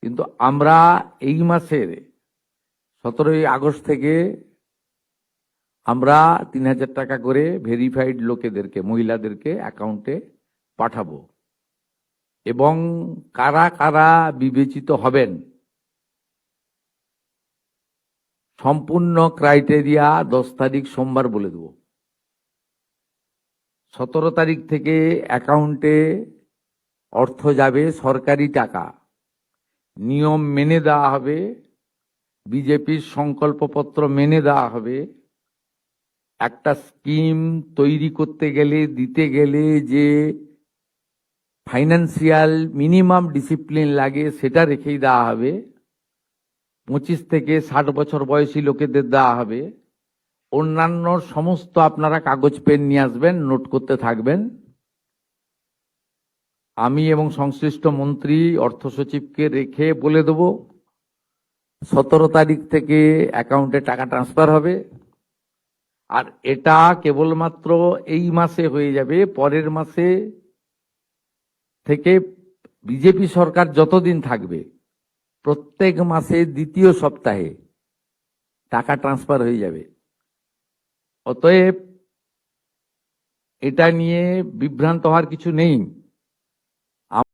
কিন্তু আমরা এই মাসের 17ই আগস্ট থেকে আমরা 3,000 টাকা করে ভেরিফাইড লোকেদেরকে, মহিলাদেরকে অ্যাকাউন্টে পাঠাবো। এবং কারা কারা বিবেচিত হবেন সম্পূর্ণ ক্রাইটেরিয়া 10 তারিখ সোমবার বলে দেব। 17 তারিখ থেকে অ্যাকাউন্টে অর্থ যাবে, সরকারি টাকা, নিয়ম মেনে দেওয়া হবে, বিজেপির সংকল্পপত্র মেনে দেওয়া হবে। একটা স্কিম তৈরি করতে গেলে, দিতে গেলে যে ফাইন্যান্সিয়াল মিনিমাম ডিসিপ্লিন লাগে সেটা রেখেই দেওয়া হবে। 25 থেকে 60 বছর বয়সী লোকেদের দেওয়া হবে। অন্যান্য সমস্ত আপনারা কাগজ পেন নিয়ে আসবেন, নোট করতে থাকবেন। আমি এবং সংশ্লিষ্ট মন্ত্রী, অর্থ সচিবকে রেখে বলে দেব 17 তারিখ থেকে অ্যাকাউন্টে টাকা ট্রান্সফার হবে। আর এটা কেবলমাত্র এই মাসে হয়ে যাবে, পরের মাসে থেকে বিজেপি সরকার যতদিন থাকবে প্রত্যেক মাসে দ্বিতীয় সপ্তাহে টাকা ট্রান্সফার হয়ে যাবে। অতএব এটা নিয়ে বিভ্রান্ত হওয়ার কিছু নেই।